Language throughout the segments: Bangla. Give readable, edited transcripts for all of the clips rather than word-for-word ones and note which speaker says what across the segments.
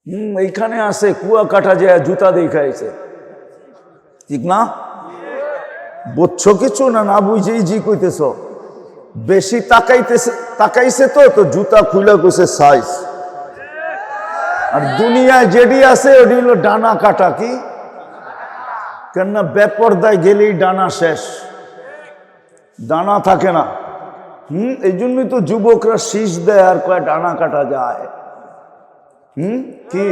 Speaker 1: এইখানে আসে কুয়া কাটা যায় জুতা দেখাইছে, ঠিক না? বুঝছো কিছু না? না বুঝেই জি কইতেছ। বেশি তাকাইছে তো জুতা খুলে গেছে সাইজ। আর দুনিয়ায় যেডি আছে ওটি হলো ডানা কাটা। কি কেননা বেপরদায় গেলেই ডানা শেষ, ডানা থাকে না। এই জন্যই তো যুবকরা শীষ দেয় আর কয় ডানা কাটা যায়। কি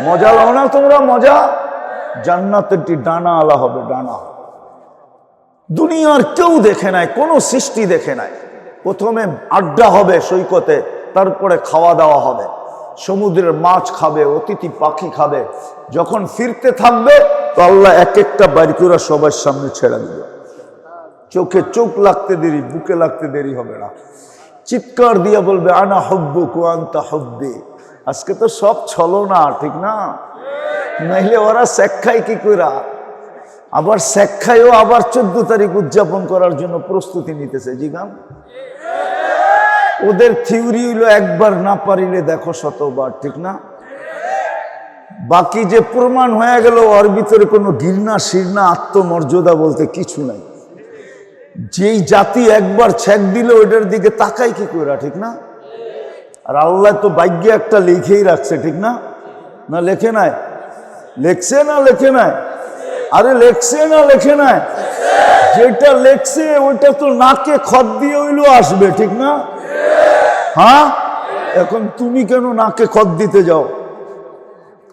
Speaker 1: মজা লাও না তোমরা? মজা জান্নাতের ডানা আলা হবে, ডানা। দুনিয়ার কেউ দেখে নাই, কোনো সৃষ্টি দেখে নাই। প্রথমে আড্ডা হবে সৈকতে, তারপরে খাওয়া দাওয়া হবে, সমুদ্রের মাছ খাবে, অতিথি পাখি খাবে। যখন ফিরতে থাকবে তো আল্লাহ এক একটা বাড়ি করে সবার সামনে ছেড়ে দিবে। চোখে চোখ লাগতে দেরি, বুকে লাগতে দেরি হবে না। চিৎকার দিয়ে বলবে আনা হব্বুক ওয়া আনতা হব্বি। আজকে তো সব ছলো না, ঠিক না? নাইলে ওরা শেখায় কি কইরা? আবার শেখায়ও আবার 14 তারিখ উদযাপন করার জন্য প্রস্তুতি নিতেছে। জিগাম ওদের থিওরি হইলো একবার না পারিলে দেখো শতবার, ঠিক না? বাকি যে প্রমাণ হয়ে গেল ওর ভিতরে কোনো ঘৃণা শিরনা আত্মমর্যাদা বলতে কিছু নাই। যেই জাতি একবার ছেক দিল ওইটার দিকে তাকাই কি কইরা, ঠিক না? আর আল্লাহ তো ভাগ্যে একটা লিখেই রাখছে, ঠিক না? না লেখে নাই? লেখছে না লেখে নাই? আরে লেখছে না লেখে নাই? যেটা লেখছে ওইটা তো নাকে খত দিয়ে হইলো আসবে, ঠিক না? হ্যাঁ, এখন তুমি কেন নাকে খত দিতে যাও?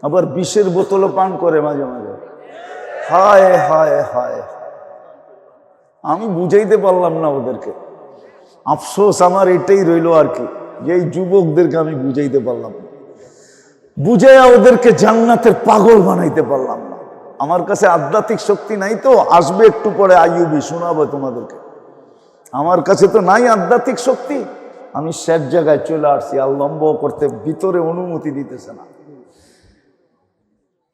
Speaker 1: আবার বিষের বোতলও পান করে মাঝে মাঝে। হায় হায় হায়, আমি বুঝাইতে পারলাম না ওদেরকে। আফসোস আমার এটাই রইল আর কি, যে এই যুবকদেরকে আমি বুঝাইতে পারলাম না, বুঝাইয়া ওদেরকে জান্নাতের পাগল বানাইতে পারলাম না। আমার কাছে আধ্যাত্মিক শক্তি নাই, তো আসবে একটু পরে আইয়ুবী শোনাবো তোমাদেরকে। আমার কাছে তো নাই আধ্যাত্মিক শক্তি, আমি শেষ জায়গায় চলে আসছি। আর লম্ব করতে ভিতরে অনুমতি দিতেছে না,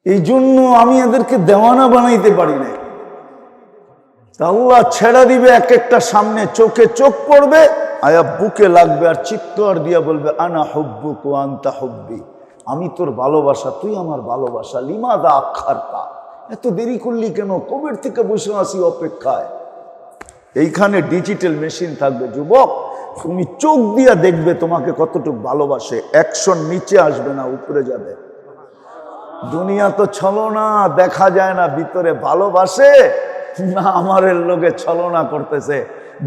Speaker 1: এই জন্য আমি এদেরকে দেওয়ানা বানাইতে পারি না। আল্লাহ ছেড়া দিবে এক একটা সামনে, চোখে চোখ পড়বে, আয়া বুকে লাগবে, আর চিৎকার দিয়া বলবে আনা হুব্বুক ওয়া আনতা হুব্বি। আমি তোর ভালোবাসা, তুই আমার ভালোবাসা। লিমাদা আখারতা, এত দেরি করলি কেন? কবের থেকে বসে আছি অপেক্ষায়। এইখানে ডিজিটাল মেশিন থাকবে যুবক, তুমি চোখ দিয়া দেখবে তোমাকে কতটুকু ভালোবাসে। অ্যাকশন নিচে আসবে না, উপরে যাবে। দুনিয়া তো ছলনা, দেখা যায় না ভিতরে ভালোবাসে না। আমারের লোকে ছলনা করতেছে,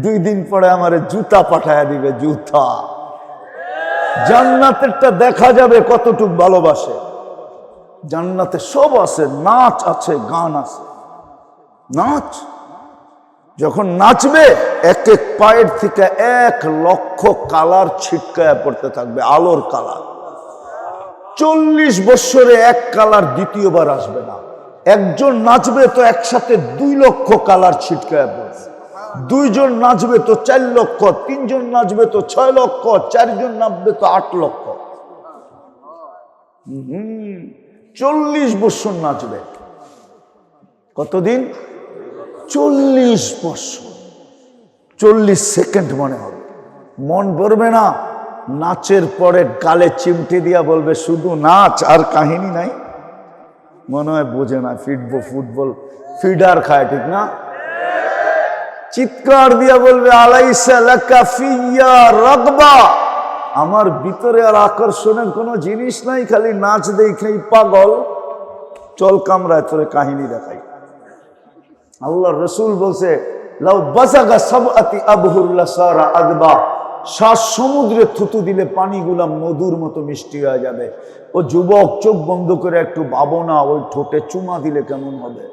Speaker 1: 2 দিন পরে আমারে জুতা পাঠায় দিবে, জুতা। জান্নাতেরটা দেখা যাবে কতটুক ভালোবাসে। জান্নাতে সব আছে, নাচ আছে, গান আছে। নাচ যখন নাচবে এক এক পায়ের থেকে 1 লক্ষ কালার ছিটকায় পড়তে থাকবে, আলোর কালার। 40 বছরে 1 কালার দ্বিতীয়বার আসবে না। একজন নাচবে তো একসাথে 2 লক্ষ কালার ছিটকায় পড়বে। 2 জন নাচবে তো 4 লক্ষ, 3 জন নাচবে তো 6 লক্ষ, 4 জন নাচবে তো 8 লক্ষ। 40 বছর নাচবে। কতদিন? 40 বছর। 40 সেকেন্ড মনে হবে, মন ভরবে না। নাচের পরে গালে চিমটি দিয়া বলবে শুধু নাচ, আর কাহিনী নাই। মনে হয় বোঝে না, ফুটবল ফিডার খায়, ঠিক না? চিৎকার দিয়া বলবে আলাইসা লাকা ফিয়া রাগবা। আমার ভিতরে আর আকর্ষণের কোনো জিনিস নাই, খালি নাচ দেখেই পাগল। চল কামরায় তোরে কাহিনী দেখাই। আল্লাহ রসুল বলছে লাউ বাসাগা সাবআতি আবহুর লাসারা আদবা। 7 সমুদ্রে থুতু দিলে পানিগুলা মধুর মতো মিষ্টি হয়ে যাবে। ও যুবক, চোখ বন্ধ করে একটু ভাবো না, ওই ঠোঁটে চুমা দিলে কেমন হবে?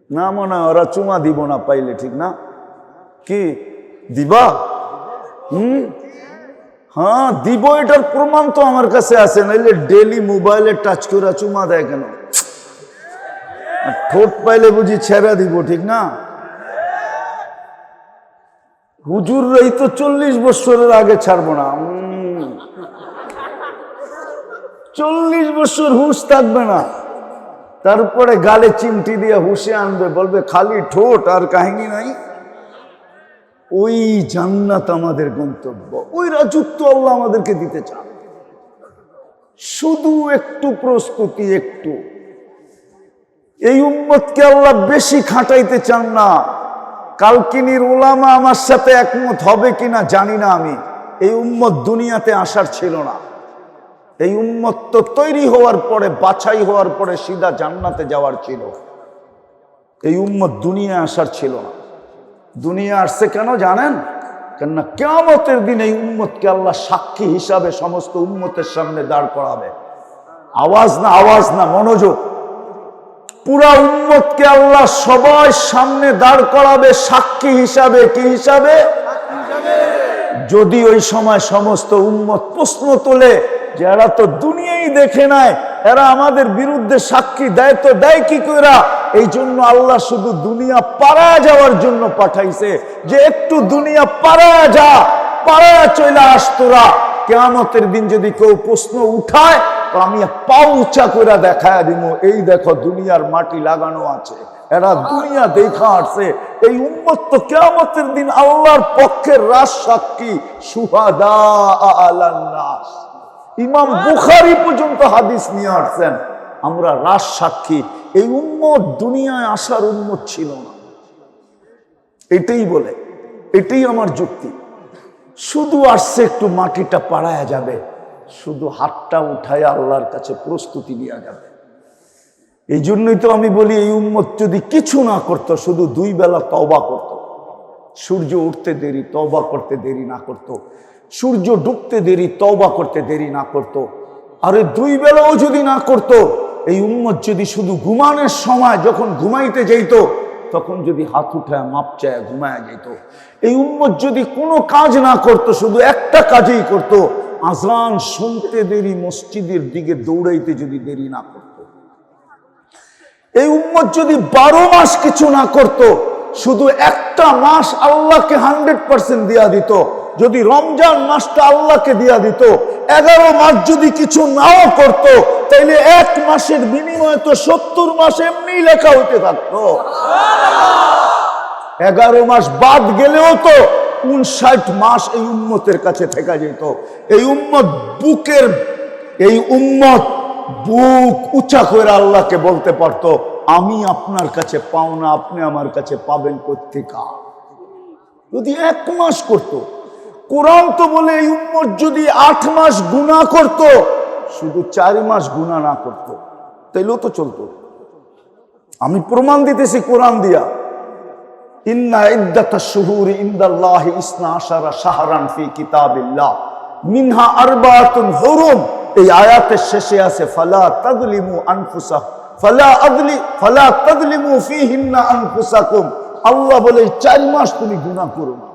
Speaker 1: না মনে হয় ওরা চুমা দিব না পাইলে, ঠিক না? কি দিবা? হ্যাঁ দিব, এটার প্রমাণ তো আমার কাছে আছে। নাইলে ডেলি মোবাইলে টাচ করে চুমা দেয় কেন? ঠোঁট পাইলে বুঝি ছেড়া দিব, ঠিক না? হুজুররাই তো 40 বছরের আগে ছাড়বো না। 40 বছর হুশ থাকবে না, তারপরে গালে চিমটি দিয়ে হুশে আনবে, বলবে খালি ঠোঁট আর কাহিনী নাই। ওই জান্নাত আমাদের গন্তব্য, ওই রাজত্ব আল্লাহ আমাদেরকে দিতে চান। শুধু একটু প্রস্তুতি, একটু। এই উম্মতকে আল্লাহ বেশি খাটাইতে চান না। কালকিনির উলামা আমার সাথে একমত হবে কিনা জানি না আমি। এই উম্মত দুনিয়াতে আসার ছিল না। এই উম্মত তো তৈরি হওয়ার পরে, বাছাই হওয়ার পরে সিধা জান্নাতে যাওয়ার ছিল। এই উম্মত দুনিয়ায় আসার ছিল না। দুনিয়া আসছে কেন জানেন? কেননা কিয়ামতের দিন এই উম্মতকে আল্লাহ সাক্ষী হিসাবে সমস্ত উম্মতের সামনে দাঁড় করাবে। আওয়াজ না, আওয়াজ না, মনোযোগ। পুরা উম্মতকে আল্লাহ সবার সামনে দাঁড় করাবে সাক্ষী হিসাবে। কি হিসাবে? যদি ওই সময় সমস্ত উম্মত প্রশ্ন তোলে যে এরা তো দুনিয়াই দেখে নাই, এরা আমাদের বিরুদ্ধে সাক্ষী দেয় তো দেয় কি কইরা? এই জন্য আল্লাহ শুধু দুনিয়া পাড়ায় যাওয়ার জন্য পাঠাইছে, যে একটু দুনিয়া পাড়ায় যা, পাড়ায় চলে আস তোরা। কিয়ামতের দিন যদি কেউ প্রশ্ন উঠায় তো আমি পা উঁচা করে দেখায় দিব, এই দেখো দুনিয়ার মাটি লাগানো আছে, এরা দুনিয়া দেখা আসছে। এই উম্মত তো কিয়ামতের দিন আল্লাহর পক্ষের রাজ সাক্ষী, সুহাদা আলান নাস। ইমাম বুখারী পর্যন্ত হাদিস নিয়ে আসছেন, আমরা রাজ সাক্ষী। এই উম্মত দুনিয়ায় আসার উম্মত ছিল না। এটাই বলে, এটাই আমার যুক্তি। শুধু আসছে একটু মাটিটা পাড়ায় যাবে, শুধু হাতটা উঠায় আল্লাহর কাছে প্রস্তুতি নেওয়া যাবে। এই জন্যই তো আমি বলি, এই উম্মত যদি কিছু না করতো, শুধু 2 বেলা তওবা করত, সূর্য উঠতে দেরি তওবা করতে দেরি না করত, সূর্য ডুবতে দেরি তওবা করতে দেরি না করত, আরে 2 বেলাও যদি না করত, এই উম্মত যদি শুধু ঘুমানোর সময় যখন ঘুমাইতে যেত তখন যদি হাত উঠায় মাপ চায় ঘুমায় যেত, এই উম্মত যদি কোনো কাজ না করত, শুধু একটা কাজই করত, আজান শুনতে দেরি মসজিদের দিকে দৌড়াইতে যদি দেরি না করত, এই উম্মত যদি 12 মাস কিছু না করত, শুধু একটা মাস আল্লাহকে 100% দিয়া দিত, যদি রমজান মাসটা আল্লাহকে দিয়া দিত, 11 মাস যদি কিছু নাও করত, তাইলে 1 মাসের বিনিময়ে তো 70 মাস এমনি লেখা হইতে থাকতো। 11 মাস বাদ গেলেও তো 59 মাস এই উম্মতের কাছে থেকে যেত। এই উম্মত বুক উঁচা করে আল্লাহকে বলতে পারতো, আমি আপনার কাছে পাও না, আপনি আমার কাছে পাবেন কোত্থেকে? যদি 1 মাস করত। কোরআন তো বলে এই উম্মত যদি 8 মাস গুনাহ করত, শুধু 4 মাস গুনাহ না করত, তাইলেও তো চলতো। আমি প্রমাণ দিতেছি কোরআন দিয়া। ইন্না ইদ্দাতাশ শুহুরি ইনদাল্লাহি 12 শাহরান ফি কিতাবিল্লাহ মিনহা আরবাতুন হুরুম। এই আয়াতের শেষে আছে ফালা তাযলিমু ফীহিন্না আনফুসাকুম। আল্লাহ বলে 4 মাস তুমি গুনাহ করো না।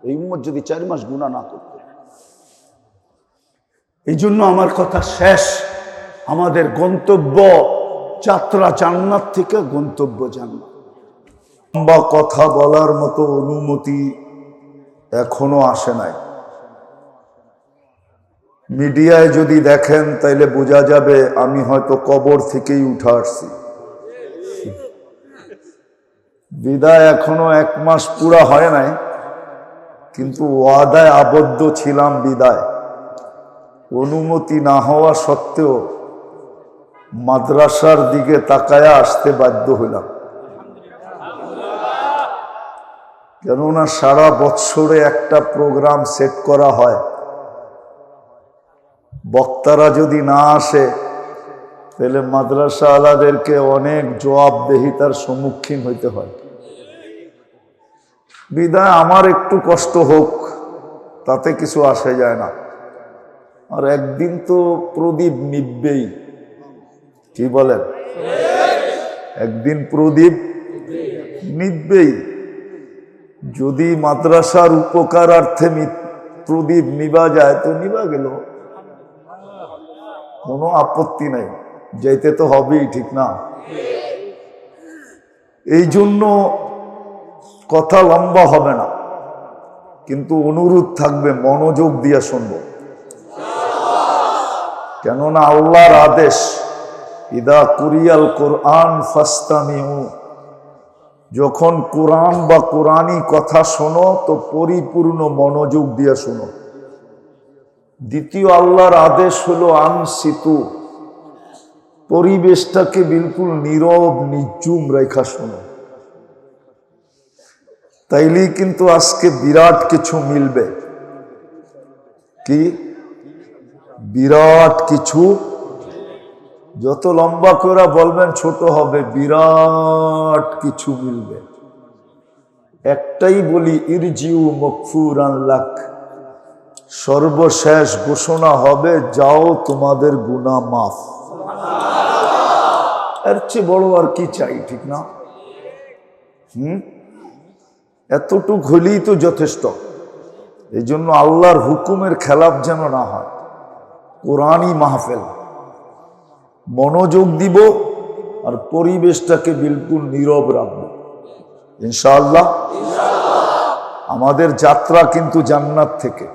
Speaker 1: এই উম্মত যদি 4 মাস গুনাহ না করত। এই জন্য আমার কথা শেষ, আমাদের গন্তব্য যাত্রা জান্নাত থেকে গন্তব্য জান্নাত। লম্বা কথা বলার মতো অনুমতি এখনো আসে নাই। মিডিয়ায় যদি দেখেন তাইলে বোঝা যাবে আমি হয়তো কবর থেকেই উঠে আসছি। বিদায় এখনো 1 মাস পুরা হয় নাই, কিন্তু ওয়াদায় আবদ্ধ ছিলাম। বিদায় অনুমতি না হওয়া সত্ত্বেও মাদ্রাসার দিকে তাকায়া আসতে বাধ্য হইলাম। কেননা সারা বৎসরে একটা প্রোগ্রাম সেট করা হয়, বক্তারা যদি না আসে তাহলে মাদ্রাসা আলাদেরকে অনেক জবাবদেহিতার সম্মুখীন হইতে হয়। বিদায় আমার একটু কষ্ট হোক, তাতে কিছু আসে যায় না। আর একদিন তো প্রদীপ নিববেই, কি বলেন? একদিন প্রদীপ নিববেই। যদি মাদ্রাসার উপকারার্থে প্রদীপ নিবা যায় তো নিবা গেল, কোনো আপত্তি নাই, যাইতে তো হবেই, ঠিক না? এই জন্য কথা লম্বা হবে না, কিন্তু অনুরোধ থাকবে মনোযোগ দিয়ে শুনব। কেননা আল্লাহর আদেশ, ইদা কুরিয়াল কোরআন ফাস্তামিউ, যখন কোরআন বা কোরআনী কথা শোনো তো পরিপূর্ণ মনোযোগ দিয়ে শোনো। দ্বিতীয় আল্লাহর আদেশ হলো আনসিতু, পরিবেশটাকে বিলকুল নীরব নির্জুম রেখা শোনো। তাইলেই কিন্তু আজকে বিরাট কিছু মিলবে। কি বিরাট কিছু? যত লম্বা করে বলবেন ছোট হবে, বিরাট কিছু মিলবে। একটাই বলি, ইরজিউ মগফুরান লাক, সর্বশেষ ঘোষণা হবে যাও তোমাদের গুনাহ মাফ। এর চেয়ে বড় আর কি চাই, ঠিক না? এতটুক হলেই তো যথেষ্ট। এই জন্য আল্লাহর হুকুমের খেলাফ যেন না হয়। কোরআনই মাহফিল, মনোযোগ দিব আর পরিবেশটাকে বিলকুল নীরব রাখবো ইনশাআল্লাহ। আমাদের যাত্রা কিন্তু জান্নাত থেকে,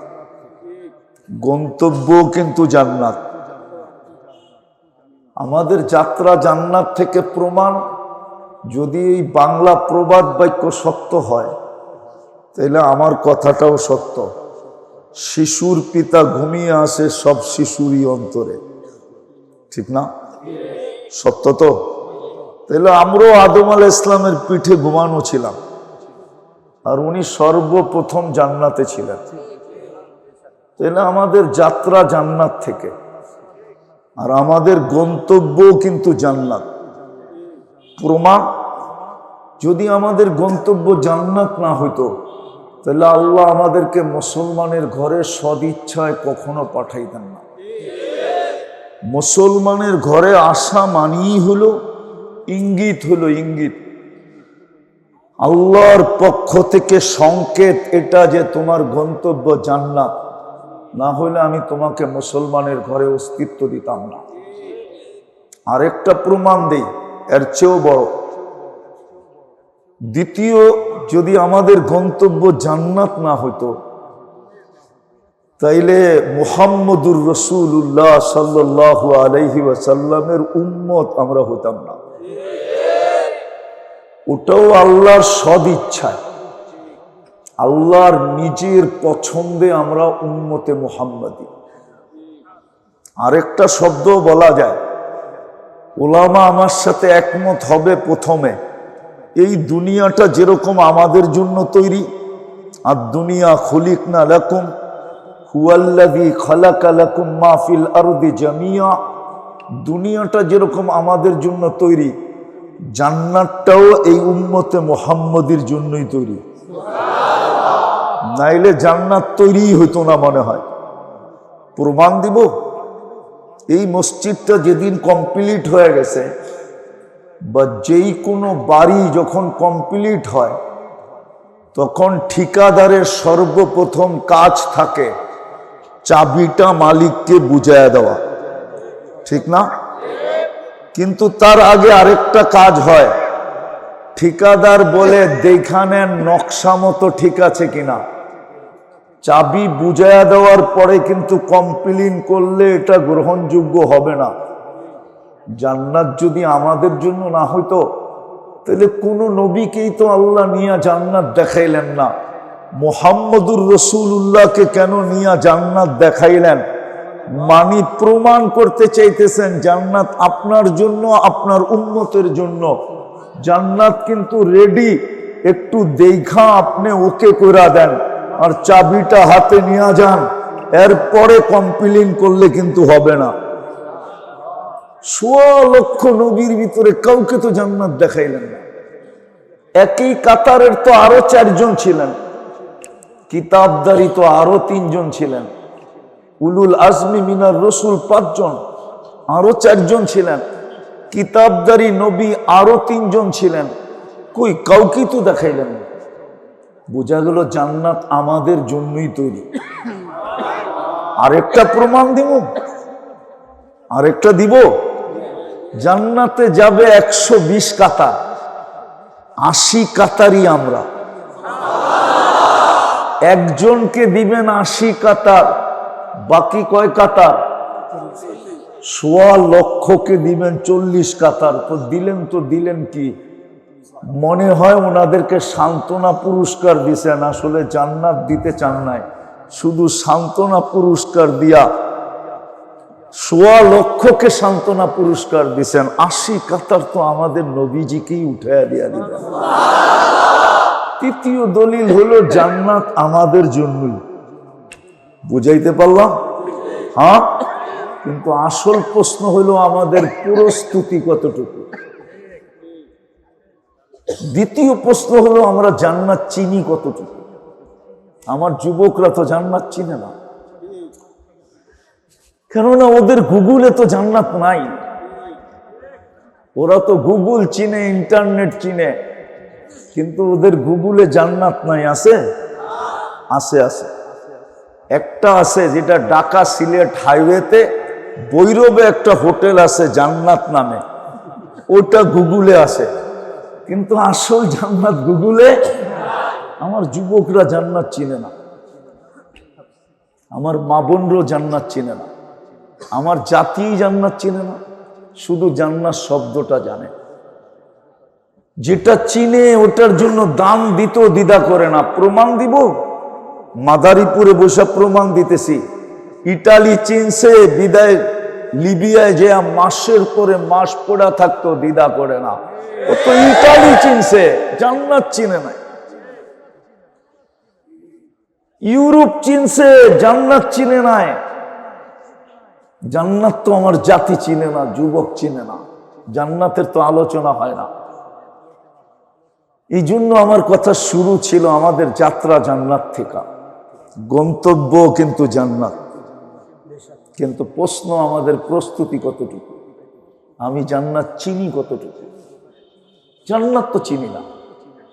Speaker 1: গন্তব্য কিন্তু জান্নাত। আমাদের যাত্রা জান্নাত থেকে প্রমাণ, যদি এই বাংলা প্রবাদ বাক্য সত্য হয় তাহলে আমার কথাটাও সত্য। শিশুর পিতা ঘুমিয়ে আসে সব শিশুরই অন্তরে, ঠিক না? সত্য তো? তাহলে আমরাও আদম আলাইহিস ইসলামের পিঠে ঘুমানো ছিলাম, আর উনি সর্বপ্রথম জান্নাতে ছিলেন। তাহলে আমাদের যাত্রা জান্নাত থেকে, আর আমাদের গন্তব্য কিন্তু জান্নাত। প্রমাণ, যদি আমাদের গন্তব্য জান্নাত না হইতো তাহলে আল্লাহ আমাদেরকে মুসলমানের ঘরে সদিচ্ছায় কখনো পাঠাইতেন না। মুসলমানের ঘরে আসা মানেই হলো ইঙ্গিত, হলো ইঙ্গিত, আল্লাহর পক্ষ থেকে সংকেত এটা যে তোমার গন্তব্য জান্নাত। না হলে আমি তোমাকে মুসলমানের ঘরে অস্তিত্ব দিতাম না। আরেকটা প্রমাণ দেই, এর চেয়েও বড়। দ্বিতীয়, যদি আমাদের গন্তব্য জান্নাত না হইতো তাইলে মুহাম্মদুর রাসূলুল্লাহ সাল্লাল্লাহু আলাইহি ওয়াসাল্লামের উম্মত আমরা হতাম না। ওটাও আল্লাহর সদিচ্ছায়, আল্লাহর নিজের পছন্দে আমরা উম্মতে মুহাম্মাদি। আরেকটা শব্দ বলা যায়, ওলামা আমার সাথে একমত হবে, প্রথমে এই দুনিয়াটা যেরকম আমাদের জন্য তৈরি, আর দুনিয়া খুলিকনা লাকুম হুয়াল্লাযী খালাকা লাকুম মা ফিল আরদি জামিয়া, দুনিয়াটা যেরকম আমাদের জন্য তৈরি, জান্নাতটাও এই উম্মতে মুহাম্মাদির জন্যই তৈরি। নাইলে জান্নাত তৈরি হইতো না মনে হয়। প্রমাণ দিব, এই মসজিদটা যেদিন কমপ্লিট হয়ে গেছে, বা যেই কোনো বাড়ি যখন কমপ্লিট হয়, তখন ঠিকাদারের সর্বপ্রথম কাজ থাকে চাবিটা মালিককে বুঝাইয়া দেওয়া, ঠিক না? কিন্তু তার আগে আরেকটা কাজ হয়, ঠিকাদার বলে দেখা নেন নকশা মতো ঠিক আছে কিনা। চাবি বুঝাইয়া দেওয়ার পরে কিন্তু কমপ্লেন করলে এটা গ্রহণযোগ্য হবে না। জান্নাত যদি আমাদের জন্য না হইতো তাহলে কোনো নবীকেই তো আল্লাহ নিয়ে জান্নাত দেখাইলেন না। মুহাম্মদুর রাসূলুল্লাহকে কেন নিয়ে জান্নাত দেখাইলেন? মানি প্রমাণ করতে চাইতেছেন জান্নাত আপনার জন্য, আপনার উম্মতের জন্য। জান্নাত কিন্তু রেডি, একটু দেখা আপনি ওকে কইরা দেন আর চাবিটা হাতে নিয়ে যান, এরপরে কমপ্লেন করলে কিন্তু হবে না। ১৬ লক্ষ নবীর ভিতরে কাউকে তো জান্নাত দেখাইলেন না। একই কাতারের তো আরো 4 জন ছিলেন, কিতাবদারি তো আরো 3 জন ছিলেন, উলুল আজমি মিনার রসুল 5 জন, আরো 4 জন ছিলেন, কিতাবদারি নবী আরো 3 জন ছিলেন। কই কাউকে তো দেখাইলেন না। বোঝা গেল জান্নাত আমাদের জন্যই তৈরি। আরেকটা প্রমাণ দিব, আরেকটা দিব। জান্নাতে যাবে 120 কাতার, 80 কাতারই আমরা। একজনকে দিবেন 80 কাতার, বাকি কয় কাতার? ১৬ লক্ষকে দিবেন 40 কাতার। তো দিলেন কি? মনে হয় ওনাদেরকে সান্ত্বনা পুরস্কার দিছেন, আসলে জান্নাত দিতে চান নাই। শুধু সান্ত্বনা পুরস্কার দিয়া 1,00,000কে সান্ত্বনা পুরস্কার দিচ্ছেন। 80 কাতার তো আমাদের নবীজিকেই উঠাইয়া দিয়া দিবেন। তৃতীয় দলিল হলো জান্নাত আমাদের জন্যই। বুঝাইতে পারলাম? হ্যাঁ, কিন্তু আসল প্রশ্ন হলো আমাদের প্রস্তুতি কতটুকু। দ্বিতীয় প্রশ্ন হলো আমরা জান্নাত চিনি কতটুকু। আমার যুবকরা তো জান্নাত চিনে না, কেননা ওদের গুগলে তো জান্নাত নাই। ওরা তো গুগল চিনে, ইন্টারনেট চিনে, কিন্তু ওদের গুগলে জান্নাত নাই। আছে? আছে, আছে। একটা আছে যেটা ঢাকা সিলেট হাইওয়েতে বৈরবে একটা হোটেল আছে জান্নাত নামে, ওটা গুগলে আছে, কিন্তু আসল জান্নাত গুগলে। আমার যুবকরা জান্নাত চিনে না, আমার মা বোনরাও জান্নাত চিনে না, আমার জাতি জান্নাত চিনে না, শুধু জান্নাত শব্দটা জানে। যেটা চিনে ওটার জন্য দাম দিতেও দ্বিধা করে না। প্রমাণ দিব, মাদারীপুরে বসে প্রমাণ দিতেছি। ইটালি চিনছে বিদায়, লিবিয়ায় যে মাসের পরে মাস পড়া থাকতো, দ্বিধা করে না। ও তো ইটালি চিনছে, জান্নাত চিনে নাই। ইউরোপ চিনছে, জান্নাত চিনে নাই। জান্নাত তো আমার জাতি চিনে না, যুবক চিনে না, জান্নাতের তো আলোচনা হয় না। এই জন্য আমার কথা শুরু ছিল আমাদের যাত্রা জান্নাত থেকে, গন্তব্য কিন্তু জান্নাত। কিন্তু প্রশ্ন আমাদের প্রস্তুতি কতটুকু, আমি জান্নাত চিনি কতটুকু। জান্নাত তো চিনি না।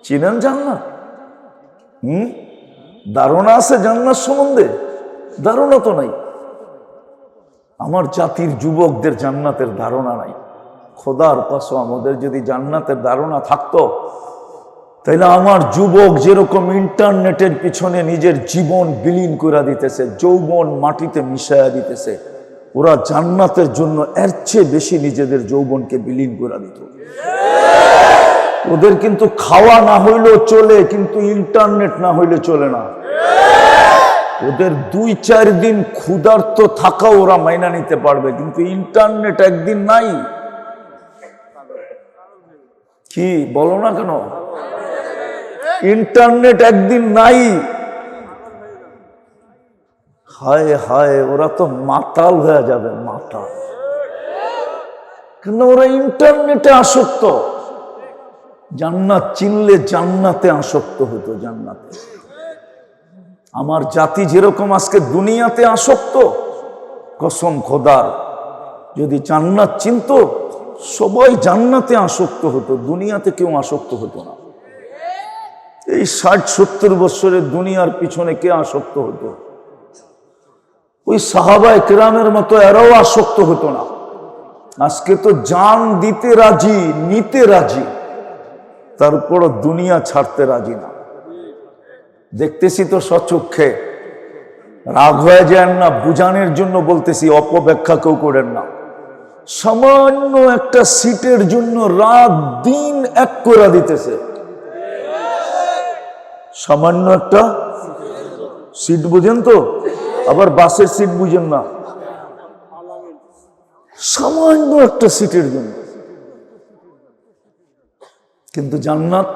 Speaker 1: চিনেন জান্নাত? ধারণা আছে জান্নাত সম্বন্ধে? ধারণা তো নাই। আমার জাতির যুবকদের জান্নাতের ধারণা নাই। খোদার কসম, আমাদের যদি জান্নাতের ধারণা থাকতো, তাইলে আমার যুবক যেরকম ইন্টারনেটের পিছনে নিজের জীবন বিলীন করে দিতেছে, যৌবন মাটিতে মিশাইয়া দিতেছে, ওরা জান্নাতের জন্য এর চেয়ে বেশি নিজেদের যৌবনকে বিলীন করে দিত। ওদের কিন্তু খাওয়া না হইলেও চলে, কিন্তু ইন্টারনেট না হইলে চলে না। ওদের 2-4 দিন ক্ষুধার্ত থাকা ওরা মাইনা নিতে পারবে, কিন্তু ইন্টারনেট একদিন নাই। কি বলো না কেন? ইন্টারনেট একদিন নাই। হায় হায়, ওরা তো মাতাল হয়ে যাবে, মাতাল। কেন? ওরা ইন্টারনেটে আসক্ত। জান্নাত চিনলে জান্নাতে আসক্ত হতো, জান্নাতে। আমার জাতি যেরকম আজকে দুনিয়াতে আসক্ত, কসম খোদার, যদি জান্নাত চিনতো সবাই জান্নাতে আসক্ত হতো, দুনিয়াতে কেউ আসক্ত হতো না। এই 60-70 বছরের দুনিয়ার পিছনে কে আসক্ত হতো? ওই সাহাবায়ে কেরামের মতো এরাও আসক্ত হতো না। আজকে তো জান দিতে রাজি, নিতে রাজি, তারপর দুনিয়া ছাড়তে রাজি না। দেখতেছি তো সচক্ষে। রাগ হয়ে যান না, বুঝানোর জন্য বলতেছি, অপব্যাখ্যা কেউ করেন না। সামান্য একটা সিটের জন্য রাত দিন এক করে দিতেছে। সামান্য একটা সিট বুঝেন তো, আবার বাসের সিট বুঝেন না। সামান্য একটা সিটের জন্য। কিন্তু জান্নাত,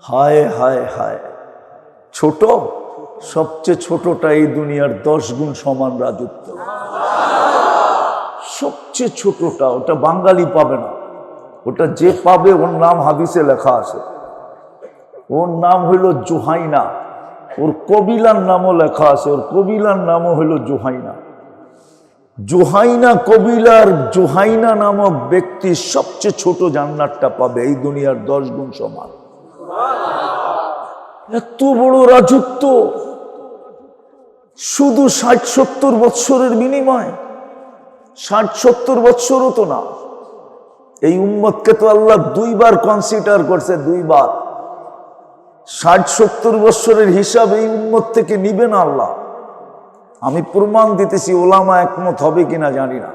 Speaker 1: হায় হায় হায়, ছোট, সবচেয়ে ছোটটা এই দুনিয়ার 10 গুণ সমান রাজত্ব। সবচেয়ে ছোটটা, ওটা বাঙালি পাবে না। ওটা যে পাবে ওর নাম হাদিসে লেখা আছে, ওর নাম হইল জুহাইনা। ওর কবিলার নামও লেখা আছে, ওর কবিলার নামও হইল জুহাইনা। জুহাইনা কবিলার জুহাইনা নামক ব্যক্তি সবচেয়ে ছোট জান্নাতটা পাবে, এই দুনিয়ার 10 গুণ সমান। এত বড় রাজত্ব, শুধু 60-70 বৎসরের বিনিময়। 60-70 বৎসরও তো না। এই উম্মতকে তো আল্লাহ 2 বার কনসিডার করছে, 2 বার। 60-70 বৎসরের হিসাব এই উম্মত থেকে নিবে না আল্লাহ। আমি প্রমাণ দিতেছি, ওলামা একমত হবে কিনা জানি না।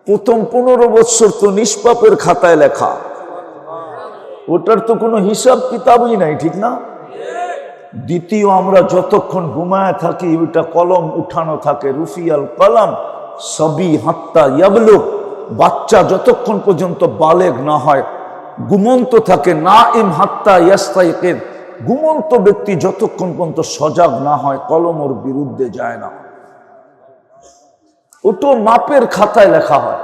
Speaker 1: প্রথম 15 বৎসর তো নিষ্পাপের খাতায় লেখা, ওটার তো কোনো হিসাব কিতাবই নাই, ঠিক না? দ্বিতীয়, আমরা যতক্ষণ ঘুমায় থাকি ওইটা কলম উঠানো থাকে, রুফিয়াল কলম সবই হাত্তা ইয়াবলুগ, বাচ্চা যতক্ষণ পর্যন্ত বালেগ না হয় ঘুমন্ত থাকে, নাইম হাত্তা ইয়াস্তাইকিদ, ঘুমন্ত ব্যক্তি যতক্ষণ পর্যন্ত সজাগ না হয় কলম ওর বিরুদ্ধে যায় না। ওটা মাপের খাতায় লেখা হয়।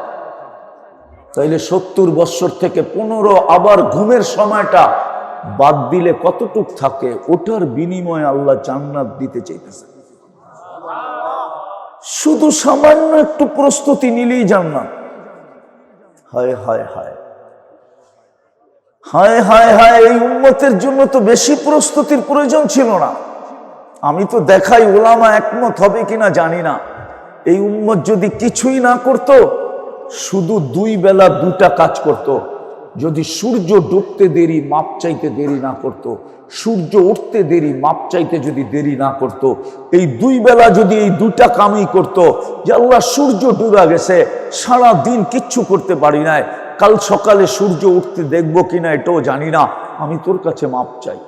Speaker 1: তাইলে 70 বছর থেকে 15 আবার ঘুমের সময়টা বাদ দিলে কতটুক থাকে? ওটার বিনিময়ে আল্লাহ জান্নাত দিতে চাইতেছে। শুধু সামান্য একটু প্রস্তুতি নিলেই জান্নাত। হায় হায় হায় হায় হায় হায়, এই উম্মতের জন্য তো বেশি প্রস্তুতির প্রয়োজন ছিল না। আমি তো দেখাই, ওলামা একমত হবে কিনা জানি না, এই উম্মত যদি কিছুই না করত, শুধু 2 বেলা 2টা কাজ করত, যদি সূর্য ডুবতে দেরি মাপ চাইতে দেরি না করত, সূর্য উঠতে দেরি মাপ চাইতে যদি দেরি না করত, এই 2 বেলা যদি এই 2টা কামই করত, যে আল্লাহ সূর্য ডুবে গেছে, সারা দিন কিচ্ছু করতে পারি নাই, কাল সকালে সূর্য উঠতে দেখবো কিনা এটাও জানি না, আমি তোর কাছে মাপ চাই।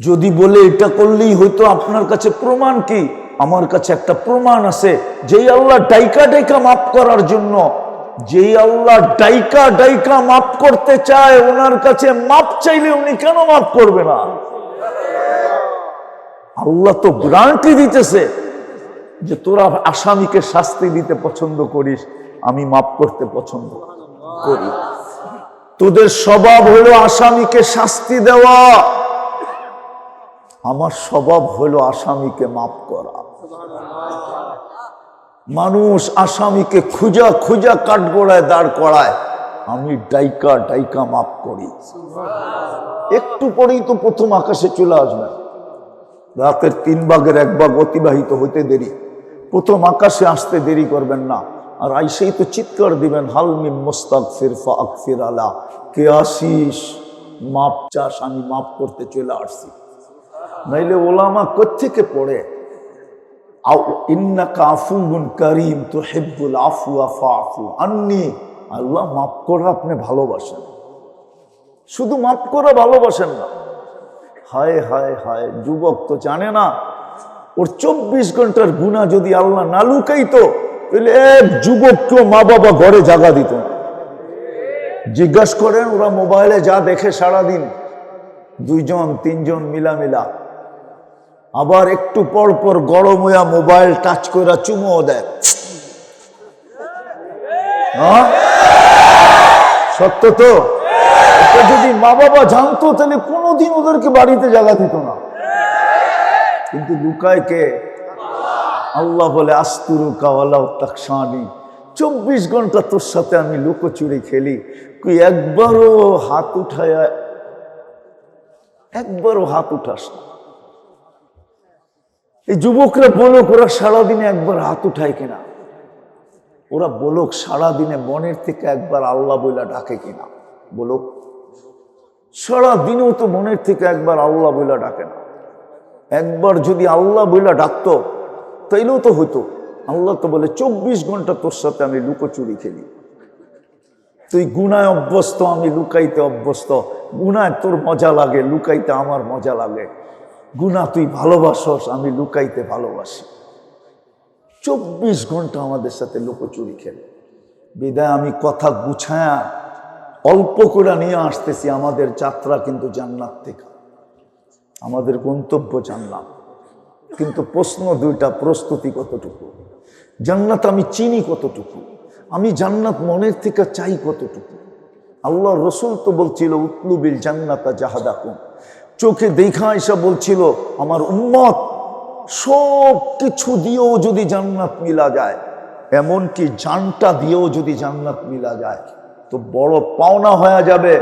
Speaker 1: যদি বলে এটা করলেই হয়তো, আপনার কাছে প্রমাণ কি? আমার কাছে একটা প্রমাণ আছে, যেই আল্লাহ ডাইকা ডাইকা মাপ করার জন্য, যেই আল্লাহ ডাইকা ডাইকা মাপ করতে চায়, ওনার কাছে মাপ চাইলে উনি কেন মাপ করবে না? আল্লাহ তো গ্যারান্টি দিতেছে যে তোরা আসামিকে শাস্তি দিতে পছন্দ করিস, আমি মাপ করতে পছন্দ করি। তোদের স্বভাব হলো আসামিকে শাস্তি দেওয়া, আমার স্বভাব হলো আসামিকে মাপ করা। মানুষ আসামিকে খুঁজা খুঁজা কাঠগড়ায় দাঁড় করায়, আমি ডাইকা ডাইকা মাপ করি। একটু পরেই তো প্রথম আকাশে চলে আসবে, রাতের 3 ভাগের 1 ভাগ অতিবাহিত হইতে দেরি, প্রথম আকাশে আসতে দেরি করবেন না। আর আইসেই তো চিৎকার দিবেন, হালমিন মুস্তাগফির ফাগফির আলা, কে আসিস মাপ চাস, আমি মাপ করতে চলে আসছি। নাইলে ওলামা কোত্থেকে পড়ে, ইন্নাকা আফুউন কারীম তুহিব্বুল আফওয়া ফাফু আন্নী, আল্লাহ মাপ করা আপনি ভালোবাসেন, শুধু মাপ করা ভালোবাসেন না। হায় হায় হায়, যুবক তো জানে না, ওর 24 ঘন্টার গুনাহ যদি আল্লাহ না লুকাইতো, তাহলে এক যুবককেও মা বাবা ঘরে জায়গা দিত না। জিজ্ঞাসা করেন, ওরা মোবাইলে যা দেখে সারাদিন, 2 জন 3 জন মিলামিলা, আবার একটু পর পর গরম হইয়া মোবাইল টাচ করে চুমো দেয়। সত্য তো? যদি মা বাবা জানতো তাহলে কোনোদিন ওদেরকে বাড়িতে জায়গা দিত না। কিন্তু লুকায় কে? আল্লাহ বলে, আস্তুরুকা ওয়ালাউ তাকশানি, 24 ঘন্টা তোর সাথে আমি লুকোচুরি খেলি, তুই একবারও হাত উঠাস না। এই যুবকরা বলুক, ওরা সারাদিনে একবার হাত উঠায় কিনা? ওরা বলুক, সারাদিনে মনের থেকে একবার আল্লাহ বইলা ডাকে কিনা? বলুক, সারাদিনেও তো মনের থেকে একবার আল্লাহ বইলা ডাকে না। একবার যদি আল্লাহ বইলা ডাকতো তাইলেও তো হইতো। আল্লাহ তো বলে, 24 ঘন্টা তোর সাথে আমি লুকোচুরি খেলি, তুই গুনায় অভ্যস্ত, আমি লুকাইতে অভ্যস্ত। গুনায় তোর মজা লাগে, লুকাইতে আমার মজা লাগে। গুনাহ তুই ভালোবাসস, আমি লুকাইতে ভালোবাসি। 24 ঘন্টা আমাদের সাথে লুকোচুরি খেলে। বিদায় আমি কথা গুছায়া অল্প করে নিয়ে আসতেছি। আমাদের যাত্রা কিন্তু জান্নাত থেকে, আমাদের গন্তব্য জান্নাত। কিন্তু প্রশ্ন 2টা, প্রস্তুতি কতটুকু? জান্নাত আমি চিনি কতটুকু? আমি জান্নাত মনের থেকে চাই কতটুকু? আল্লাহ রসুল তো বলছিল, উতলুবিল জান্নাতা জাহাদাকুম, চোখে দেখা এসে বলছিল, আমার উম্মত সব কিছু দিয়েও যদি জান্নাত মিলা যায়, এমনকি জানটা দিয়েও যদি জান্নাত মিলা যায়, তো বড় পাওনা হয়ে যাবে,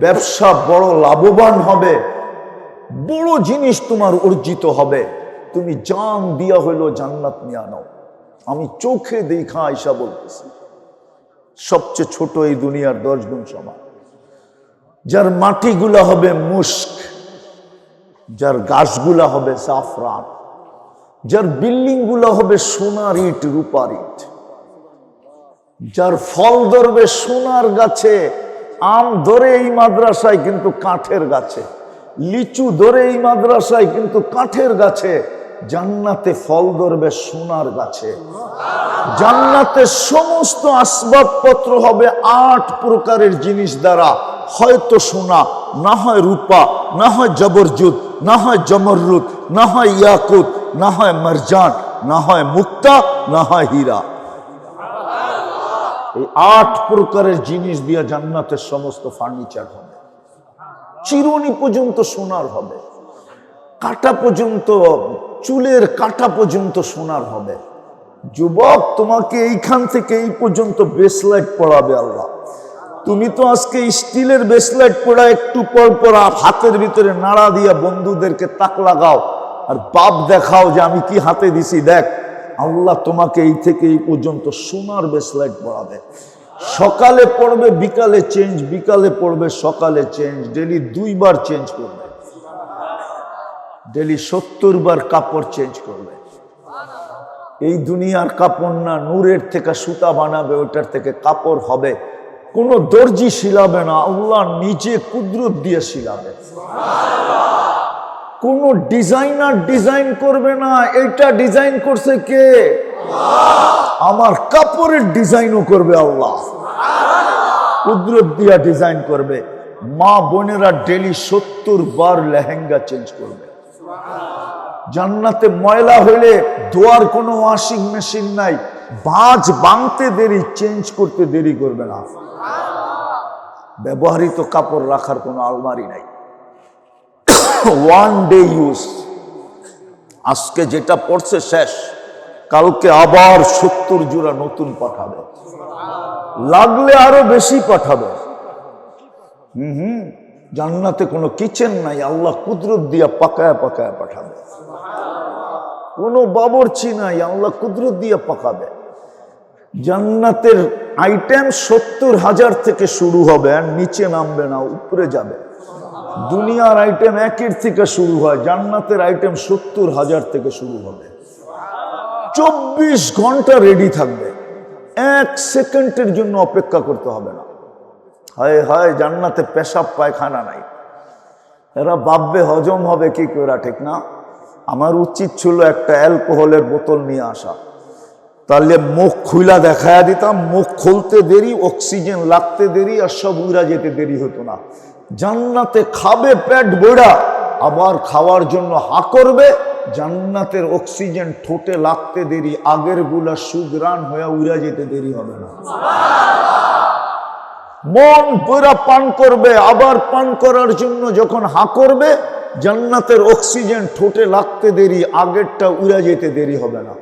Speaker 1: ব্যবসা বড় লাভবান হবে, বড় জিনিস তোমার অর্জিত হবে। তুমি জান দিয়া হইলো জান্নাত নিয়ে নাও। আমি চোখে দেখা আইসা বলতেছি, সবচেয়ে ছোট এই দুনিয়ার 10 গুণ সমান। যার মাটিগুলা হবে মুস্ক, যার গাছগুলা হবে জাফরান, যার বিল্ডিং গুলা হবে সোনার ইট রূপার ইট, যার ফল ধরবে সোনার গাছে, আম ধরে এই মাদ্রাসায় কিন্তু কাঠের গাছে, লিচু ধরে এই মাদ্রাসায়, কিন্তু কাঠের গাছে। জান্নাতে ফল ধরবে সোনার গাছে। জান্নাতে সমস্ত আসবাবপত্র হবে 8 প্রকারের জিনিস দ্বারা, হয়তো সোনা, না হয় রূপা, না হয় জবরজুদ, না হয় জমররুদ, না হয় ইয়াকুত, না হয় মারজান, না হয় মুক্তা, না হয় হীরা। এই 8 প্রকারের জিনিস দিয়ে জান্নাতের সমস্ত ফার্নিচার হবে। চিরুনি পর্যন্ত সোনার হবে, কাটা পর্যন্ত, চুলের কাটা পর্যন্ত সোনার হবে। যুবক, তোমাকে এইখান থেকে এই পর্যন্ত বেসলাইট পড়াবে আল্লাহ। তুমি তো আজকে স্টিলের বেসলাইট পড়া, একটু পর পর হাতের ভিতরে নাড়া দিয়া বন্ধুদেরকে তাক লাগাও আর বাপ দেখাও যে আমি কি হাতে দিছি দেখ। আল্লাহ তোমাকে এই থেকে এই পর্যন্ত সোনার বেসলাইট পড়াবে। সকালে পড়বে, বিকালে চেঞ্জ, বিকালে পড়বে, সকালে চেঞ্জ। ডেলি 2 বার চেঞ্জ করবে, ডেলি 70 বার কাপড় চেঞ্জ করবে। এই দুনিয়ার কাপড় না, নূরের থেকে সুতা বানাবে, ওটার থেকে কাপড় হবে। কোনো দর্জি শিলাবে না, আল্লাহ নিজে কুদরত দিয়ে শিলাবে। কোন ডিজাইনার ডিজাইন করবে না, এটা ডিজাইন করছে কে? আমার কাপড়ের ডিজাইনও করবে আল্লাহ, কুদরত দিয়া ডিজাইন করবে। মা বোনেরা ডেলি 70 বার লেহেঙ্গা চেঞ্জ করবে। জান্নাতে ময়লা হইলে ধোয়ার কোনো ওয়াশিং মেশিন নাই, ভাঁজ ভাঙতে দেরি, চেঞ্জ করতে দেরি করবে না। ব্যবহৃত কাপড় রাখার কোনো আলমারি নাই, 1 ডে ইউজ। আজকে যেটা পড়ছে শেষ, কালকে আবার 70 জোড়া নতুন পাঠাবে, লাগলে আরো বেশি পাঠাবে। জান্নাতে কোনো কিচেন নাই, আল্লাহ কুদরত দিয়া পাকায় পাকায় পাঠাবে। কোনো বাবুর্চি নাই, আল্লাহ কুদরত দিয়া পাকাবে। জান্নাতের আইটেম 70,000 থেকে শুরু হবে, আর নিচে নামবে না, উপরে যাবে। দুনিয়ার আইটেম 1 থেকে শুরু হয়, জান্নাতের আইটেম 70,000 থেকে শুরু হবে। 24 ঘন্টা রেডি থাকবে, 1 সেকেন্ডের জন্য অপেক্ষা করতে হবে না। হায় হায়, জান্নাতে পেশাব পায়খানা নাই। এরা ভাববে হজম হবে কি করে, ঠিক না? আমার উচিত ছিল একটা অ্যালকোহলের বোতল নিয়ে আসা, তাহলে মুখ খুইলা দেখায়া দিতাম। মুখ খুলতে দেরি, অক্সিজেন লাগতে দেরি, আর সব উড়া যেতে দেরি হতো না। জান্নাতে খাবে পেট বইড়া, আবার খাওয়ার জন্য হা করবে। জান্নাতের অক্সিজেন ঠোঁটে লাগতে দেরি, আগের গুলা সুগ্রাণ হয়ে উড়া যেতে দেরি হবে না। মন পুরা পান করবে, আবার পান করার জন্য যখন হা করবে, জান্নাতের অক্সিজেন ঠোঁটে লাগতে দেরি, আগেরটা উড়া যেতে দেরি হবে না,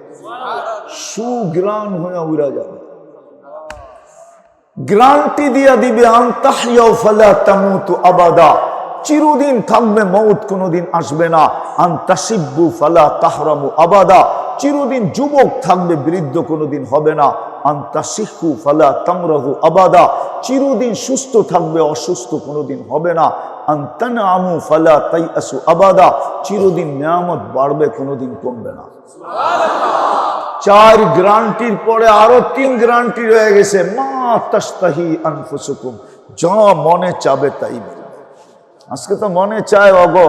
Speaker 1: সুগ্রাণ হয়ে উড়া যাবে। গ্যারান্টি দিয়া দিবে, আনতাহইয়াউ ফালা তামুতু আবাদা, চিরদিন থাকবে, মউত কোনোদিন আসবে না। আনতাশিব্বু ফালা তাহরামু আবাদা, চিরদিন যুবক থাকবে, বৃদ্ধ কোনোদিন হবে না। আনতাশিহু ফালা তামরাহু আবাদা, চিরদিন সুস্থ থাকবে, অসুস্থ কোনোদিন হবে না। আনতানআমু ফালা তাইআসু আবাদা, চিরদিন নিয়ামত বাড়বে, কোনোদিন কমবে না। 4 গ্যারান্টির পরে আরো 3 গ্যারান্টি রয়ে গেছে। মা তাশতাহি আনফুসুকুম, যা মনে চাবে তাই মিলবে। আজকে তো মনে চায় অগো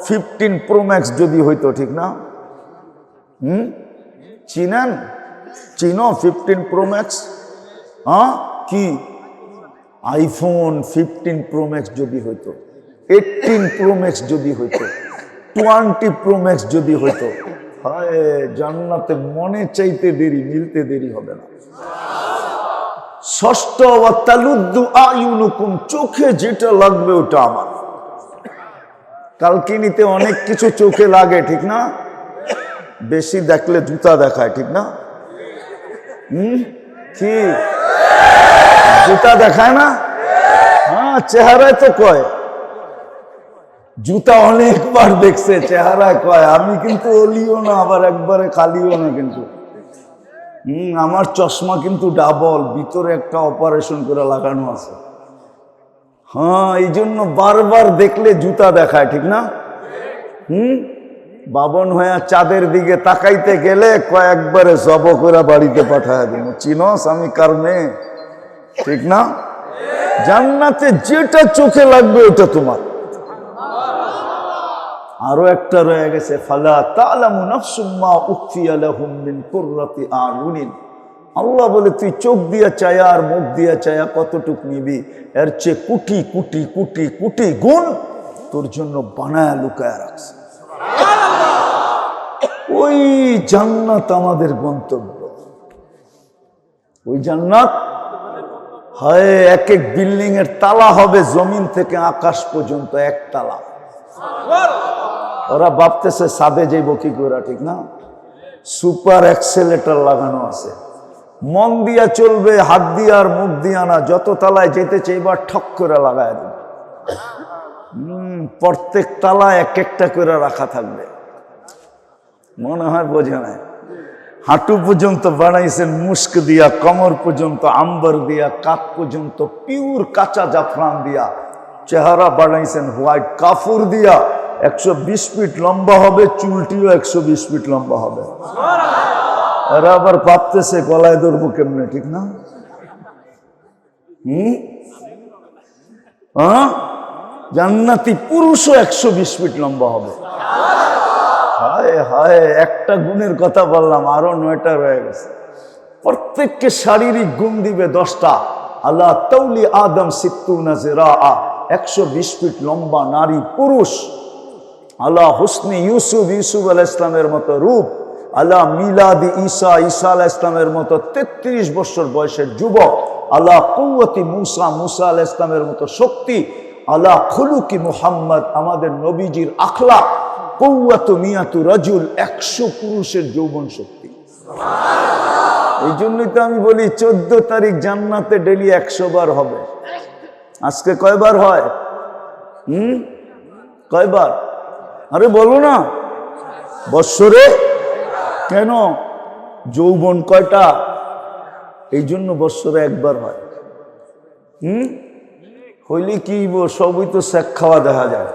Speaker 1: 15 প্রো ম্যাক্স যদি হইতো, ঠিক না? চিনেন? চিনো 15 প্রো ম্যাক্স? হ্যাঁ, কি আইফোন 15 প্রো ম্যাক্স যদি হইতো, 18 প্রো ম্যাক্স যদি হইতো, 20 প্রো ম্যাক্স যদি হইতো, হায় জান্নাতে মনে চাইতে দেরি, মিলতে দেরি হবে না। ষষ্ঠ, ওয়া তালুদ্দু আয়ুনুকুম, চোখে যেটা লাগবে ওটা আমার। কালকিনিতে অনেক কিছু চোখে লাগে, ঠিক না? বেশি দেখলে জুতা দেখায়, ঠিক না? কি জুতা দেখায় না? হ্যাঁ, চেহারায় তো কয়। জুতা অনেকবার দেখছে, চেহারায় কয়। আমি কিন্তু অলিও না, আবার একবারে খালিও না কিন্তু। আমার চশমা কিন্তু ডাবল, ভিতরে একটা অপারেশন করে লাগানো আছে। হ্যাঁ, এই জন্য বারবার দেখলে জুতা দেখায়, ঠিক না? বাবন হয়ে চাঁদের দিকে তাকাইতে গেলে কয়েকবারে জব করে বাড়িতে পাঠায় দেব। চিনস আমি কার মেয়ে, ঠিক না? জান্নাতে যেটা চোখে লাগবে ওটা তোমার। আরো একটা রয়ে গেছে, ফালা তা'লামু নাফসুম মা উখফিয়া লাহুম মিন কুররাতি আ'য়ুনিন। আল্লাহ বলে তুই চোখ দিয়া চায়া আর মুখ দিয়া চায়া কতটুক নিবি, এর চেয়ে কোটি কোটি কোটি কোটি গুণ তোর জন্য বানায়া লুকায়া রাখছে। ওই জান্নাত আমাদের গন্তব্য। ওই জান্নাত হয় এক এক বিল্ডিং এর তালা হবে জমিন থেকে আকাশ পর্যন্ত এক তালা। ওরা ভাবতেছে সাদে যাইব কি করে, ঠিক না? সুপার এক্সেলেটর লাগানো আছে, মন দিয়া চলবে, হাত দিয়া আর মুখ দিয়া না। যত তালায় যেতে চাইবার ঠক করে লাগায় দেবে। প্রত্যেক তালা এক একটা করে রাখা থাকবে। মনে হয় বোঝে না। হাঁটু পর্যন্ত বানাইছেন মুস্ক দিয়া, কমর পর্যন্ত আম্বার দিয়া, কাক পর্যন্ত পিওর কাঁচা জাফরান দিয়া, চেহারা বানাইছেন হোয়াইট কাফুর দিয়া। 120 ফিট লম্বা হবে, চুলটিও 120 ফিট লম্বা হবে। এরা আবার ভাবতেছে গলায় ধরবো কেমনে, ঠিক না? জান্নাতি পুরুষও 120 ফিট লম্বা হবে। হায় হায়, একটা গুণের কথা বললাম, আরো 9টা রয়ে গেছে। প্রত্যেককে শারীরিক গুণ দিবে 10টা। আল্লাহ তাউলি আদম সিত্তুনা জিরাআ, 120 ফিট লম্বা নারী পুরুষ। আল্লাহ হুসনি ইউসুফ, ইউসুফ আলাইহিস সালামের মতো রূপ। আল্লাহ মিলাদি ঈসা, ঈসা আলাইহিস সালামের মতো 33 বছর বয়সের যুবক। আল্লাহ কুওয়াতি মুসা, মুসা আলাইহিস সালামের মতো শক্তি। আল্লাহ খুলুকি মুহাম্মদ, আমাদের নবীজির আখলাক। কুওয়াতু মিয়াতু রাজুল, 100 পুরুষের যৌবন শক্তি। এই জন্যই তো আমি বলি 14 তারিখ জান্নাতে ডেলি 100 বার হবে। আজকে কয়বার হয়? কয়বার? আরে বলো না, বৎসরে কেন? যৌবন কয়টা? এই জন্য বৎসরে একবার হয়। হইলে কি সবই তো শেখ খাওয়া দেখা যায়।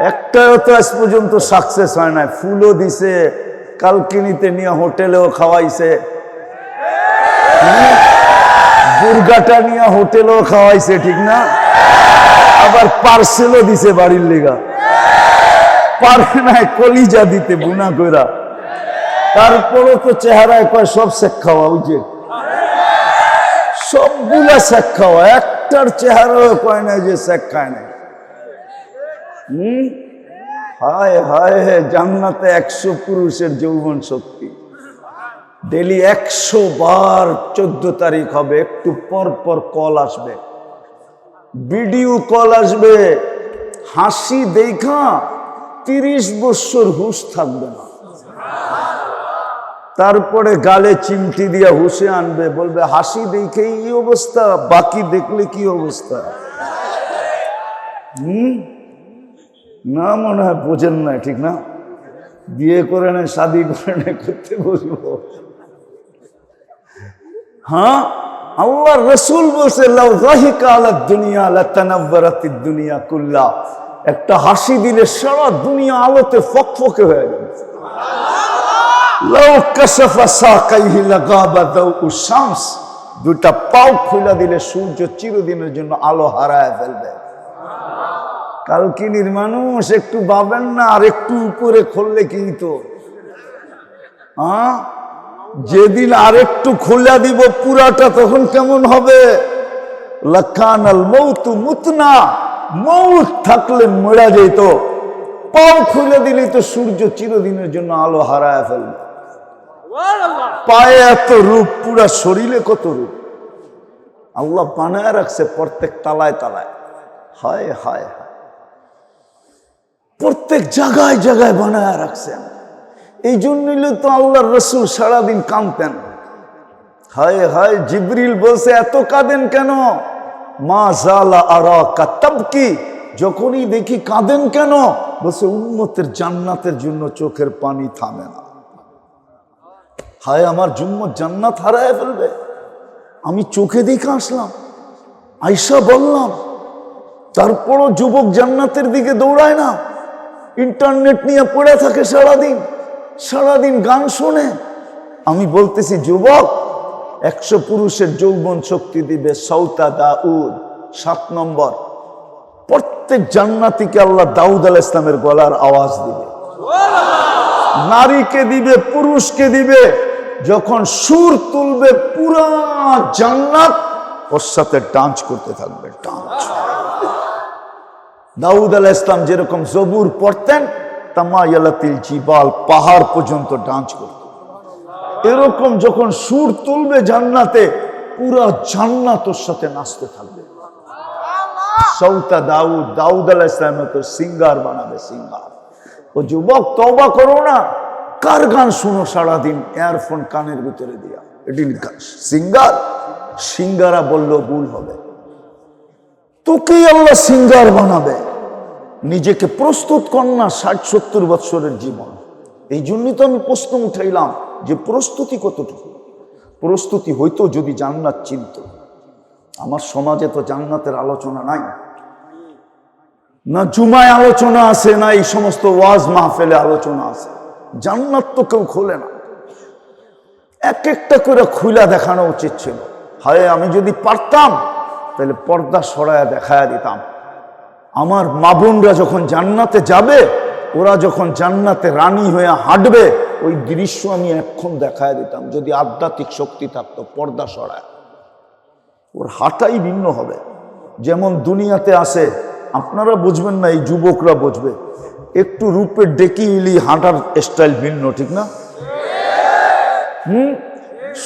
Speaker 1: একটাও তো আজ পর্যন্ত সাকসেস হয় না। ফুলও দিছে, কালকিনিতে নিয়ে হোটেলেও খাওয়াইছে, বুর্গাটা নিয়ে হোটেলেও খাওয়াইছে, ঠিক না? আবার পার্সেলও দিছে বাড়ির লেগা, পারে নাই কলিজা দিতে বুনা কইরা। তারপরও তো চেহারায় কয় সব শেখ খাওয়া, বুঝে সবগুলা শেখ খাওয়া, একটার চেহারাও কয় না যে শেখ খায় না। হায় হায়, জান্নাতে 100 পুরুষের যৌবন শক্তি। ডেলি 100 বার 14 তারিখ হবে। একটু পর পর কল আসবে, ভিডিও কল আসবে। হাসি দেখা 30 বছর হুশ থাকবে না। তারপরে গালে চিমটি দিয়া হুশে আনবে, বলবে হাসি দেখে এই অবস্থা, বাকি দেখলে কি অবস্থা। না, মনে হয় বোঝেন না, ঠিক না? বিয়ে করে নেয়, শাদী করে নেয়, করতে বসবো। হ্যাঁ, আল্লাহর রাসূল বলছে লাউ যাহিকা আলা দুনিয়া লাতানাওয়ারাতিদ দুনিয়া কুল্লা। একটা হাসি দিলে সারা দুনিয়া আলোতে ফকফকে হয়ে যাবে। লাউ কাশাফা সাকাইহি লাগাবা দাউ শামস। দুটা পাও খুলে দিলে সূর্য চিরদিনের জন্য আলো হারায় ফেলবে। কালকিনির মানুষ একটু ভাবেন না, আর একটু উপরে খুললে কি তো, যেদিন আর একটু খুলে দিব পুরাটা, তখন কেমন হবে? লাকানাল মাউতু মুতনা, মৌত থাকলে মরা যেত। পাও খুলে দিলেই তো সূর্য চিরদিনের জন্য আলো হারায় ফেলবে। পায়ে এত রূপ, পুরা শরীরে কত রূপ আল্লাহ বানায় রাখছে প্রত্যেক তালায় তালায়। হায় হায়, প্রত্যেক জায়গায় জায়গায় বানায় রাখছেন। এই জন্যই তো আল্লাহর রাসূল সারাদিন কাঁদতেন। হায় হায়, জিবরিল বলছে এত কাঁদেন কেন? মা জালা আরাকা তাবকি, যখনই দেখি কাঁদেন কেন? বলছে উম্মতের জান্নাতের জন্য চোখের পানি থামে না। হায়, আমার উম্মত জান্নাত হারায় ফেলবে। আমি চোখে দেখে আসলাম, আয়সা বললাম, তারপরও যুবক জান্নাতের দিকে দৌড়ায় না। ইন্টারনেট নিয়ে পড়ে থাকে সারাদিন, সারাদিন গান শোনে। আমি বলতেছি যুবক, 100 পুরুষের যৌবন শক্তি দিবে সৌতা দাউদ 7 নম্বর। প্রত্যেক প্রত্যেক জান্নাতীকে আল্লাহ দাউদ আলাইহিস সালামের গলার আওয়াজ দিবে, নারীকে দিবে, পুরুষকে দিবে। যখন সুর তুলবে পুরা জান্নাত ওর সাথে ডান্স করতে থাকবে, ডান্স। দাউদ আলাইহিস সালাম যেরকম জবুর পড়তেন, তামায়ালাতিল জিবাল, পাহাড় পর্যন্ত ডান্স করতেন। এরকম যখন সুর তুলবে জান্নাতে, পুরা জান্নাত ওর সাথে নাচতে থাকবে। সৌতা দাউদ, দাউদ আলাইহিস সালাম তো সিঙ্গার বানাবে, সিঙ্গার। ও যুবক, তওবা করো না। কার গান শুনো সারাদিন ইয়ারফোন কানের ভিতরে দিয়া? এটি সিঙ্গার। সিঙ্গারা বললেও ভুল হবে। তোকেই আল্লাহ সিঙ্গার বানাবে। নিজেকে প্রস্তুত কর না 60-70 বছরের জীবন। এই জন্যই তো আমি প্রশ্ন উঠাইলাম যে প্রস্তুতি কতটুকু। প্রস্তুতি হইতো যদি জান্নাত চিনত। আমার সমাজে তো জান্নাতের আলোচনা নাই, না জুমায় আলোচনা আছে, না এই সমস্ত ওয়াজ মাহফিলে আলোচনা আছে। জান্নাত তো কেউ খোলে না। এক একটা করে খুলা দেখানো উচিত ছিল। হায়, আমি যদি পারতাম তাহলে পর্দা সরায়া দেখায়া দিতাম। আমার মা বোনরা যখন জান্নাতে যাবে, ওরা যখন জান্নাতে রানী হয়ে হাঁটবে, ওই দৃশ্য আমি এখন দেখায় দিতাম যদি আধ্যাত্মিক শক্তি থাকতো। পর্দা সরায় ওর হাঁটাই ভিন্ন হবে। যেমন দুনিয়াতে আসে, আপনারা বুঝবেন না, এই যুবকরা বুঝবে। একটু রূপের ডেকি ইলি হাঁটার স্টাইল ভিন্ন, ঠিক না?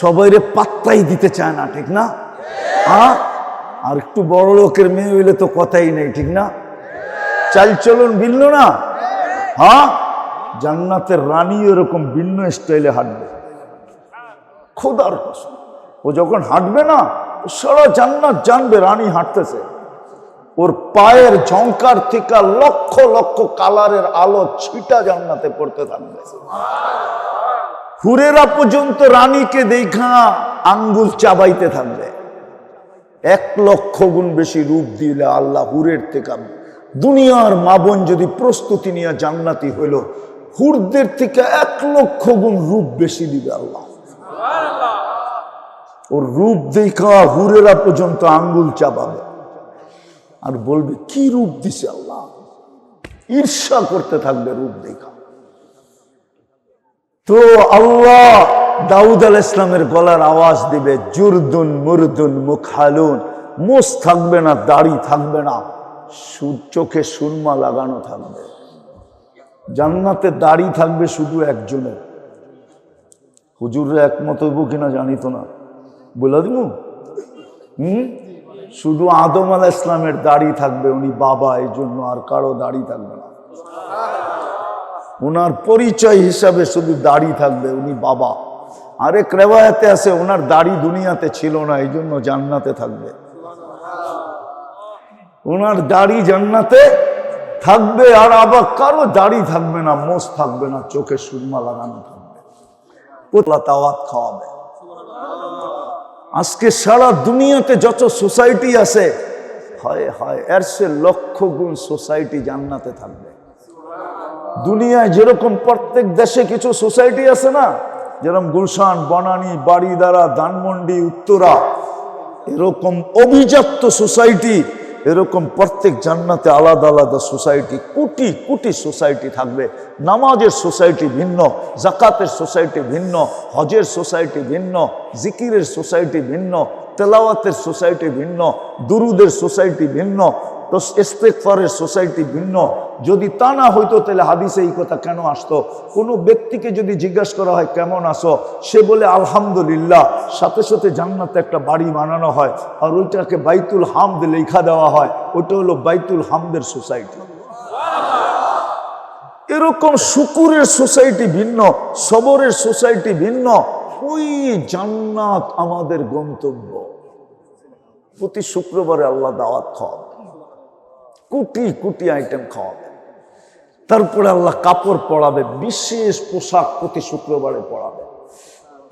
Speaker 1: সবাইরে পাত্তাই দিতে চায় না, ঠিক না? আর একটু বড় লোকের মেয়ে হইলে তো কথাই নেই, ঠিক না? চালচলন ভিন্ন না? জান্নাতের রানী এরকম ভিন্ন স্টাইলে হাঁটবে। খোদার কসম, ও যখন হাঁটবে না, সারা জান্নাত জানবে রানী হাঁটতেছে। ওর পায়ের ঝংকার থেকে লক্ষ লক্ষ কালারের আলো ছিটা জান্নাতে পড়তে থাকবে। হুরেরা পর্যন্ত রানীকে দেখা আঙ্গুল চাবাইতে থাকবে। 1 লক্ষ গুণ বেশি রূপ দিলে আল্লাহ হুরের থেকে। দুনিয়ার মা বোন যদি প্রস্তুতি নিয়ে জান্নাতি হইল, হুরদের থেকে 1 লক্ষ গুণ রূপ বেশি দিবে আল্লাহ। ওর রূপ দেখা হুরেরা পর্যন্ত আঙ্গুল চাবাবে আর বলবে কি রূপ দিছে আল্লাহ। ঈর্ষা করতে থাকবে রূপ দেখা। তো আল্লাহ দাউদ আলাইহিস সালামের গলার আওয়াজ দিবে, জুরদুন মুরদুন মুখালুন। মোষ থাকবে না, দাড়ি থাকবে না, চোখে সুরমা লাগানো থাকবে। জান্নাতে দাড়ি থাকবে শুধু একজনের। হুজুররা একমত হইব কিনা জানি তো না, বলে দিব। শুধু আদম আলাইহিস সালামের দাড়ি থাকবে, উনি বাবা, এই জন্য আর কারো দাড়ি থাকবে না। ওনার পরিচয় হিসাবে শুধু দাড়ি থাকবে, উনি বাবা। আরেক রেওয়ায়াতে আছে ওনার দাড়ি দুনিয়াতে ছিল না, এই জন্য জান্নাতে থাকবে। ওনার দাড়ি জান্নাতে থাকবে। আর আবার কারো দাড়ি থাকবে না, মোষ থাকবে না, চোখে সুরমা লাগানো থাকবে। পোতলা তাওয়াত খাওয়াবে। আজকে সারা দুনিয়াতে যত সোসাইটি আছে, হায় হায়, এর সে লক্ষ গুণ সোসাইটি জান্নাতে থাকবে। দুনিয়ায় যেরকম প্রত্যেক দেশে কিছু সোসাইটি আছে না, যেরকম গুলশান, বনানী, বাড়িদারা, ধানমন্ডি, উত্তরা, এরকম অভিজাত সোসাইটি, এরকম প্রত্যেক জান্নাতে আলাদা আলাদা সোসাইটি, কোটি কোটি সোসাইটি থাকবে। নামাজের সোসাইটি ভিন্ন, জাকাতের সোসাইটি ভিন্ন, হজের সোসাইটি ভিন্ন, জিকিরের সোসাইটি ভিন্ন, তেলাওয়াতের সোসাইটি ভিন্ন, দুরুদের সোসাইটি ভিন্ন, তো ইস্তেগফারের সোসাইটি ভিন্ন। যদি তা না হইতো তাহলে হাদিসে এই কথা কেন আসতো? কোনো ব্যক্তিকে যদি জিজ্ঞাসা করা হয় কেমন আছো, সে বলে আলহামদুলিল্লাহ, সাথে সাথে জান্নাতে একটা বাড়ি বানানো হয় আর ওইটাকে বাইতুল হামদ লেখা দেওয়া হয়, ওটা হলো বাইতুল হামদের সোসাইটি। এরকম শুকুরের সোসাইটি ভিন্ন, সবরের সোসাইটি ভিন্ন। ওই জান্নাত আমাদের গন্তব্য। প্রতি শুক্রবারে আল্লাহ দাওয়াত খাওয়াবে, কোটি কোটি আইটেম খাওয়াবে। তারপরে আল্লাহ কাপড় পরাবে, বিশেষ পোশাক প্রতি শুক্রবারে পরাবে।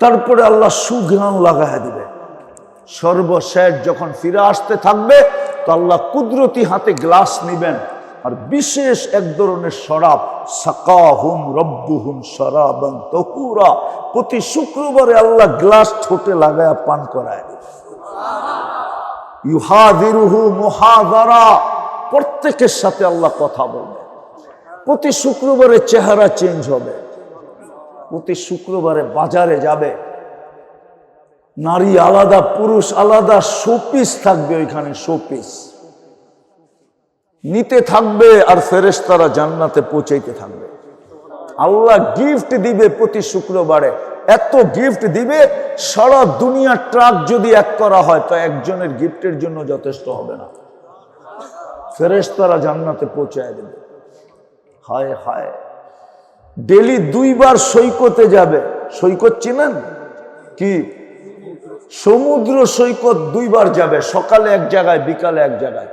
Speaker 1: তারপরে আল্লাহ সুঘ্রাণ লাগায় দিবে। সর্বশেষ যখন ফিরে আসতে থাকবে, তো আল্লাহ কুদরতি হাতে গ্লাস নিবেন আর বিশেষ এক ধরনের শরাব, সাকাহুম রব্বুহুম শরাবান তাহুরা, প্রতি শুক্রবারে আল্লাহ গ্লাস ঠোঁটে লাগায়া পান করায় দিবে। ইউহাদিরুহু মুহাদারা, প্রত্যেকের সাথে আল্লাহ কথা বলবে। প্রতি শুক্রবারে চেহারা চেঞ্জ হবে, প্রতি শুক্রবারে বাজারে যাবে, নারী আলাদা পুরুষ আলাদা, শোপিস থাকবে ওইখানে, শোপিস নিতে থাকবে আর ফেরেশতারা জান্নাতে পৌঁছাইতে থাকবে। আল্লাহ গিফট দিবে প্রতি শুক্রবারে, এত গিফট দিবে সারা দুনিয়া ট্রাক যদি এক করা হয় তো একজনের গিফটের জন্য যথেষ্ট হবে না। ফেরেশতারা জান্নাতে পৌঁছায় দেবে। হায় হায়, ডেলি 2 বার সৈকতে যাবে। সৈকত চিনেন কি? সমুদ্র সৈকত 2 বার যাবে, সকালে এক জায়গায় বিকালে এক জায়গায়।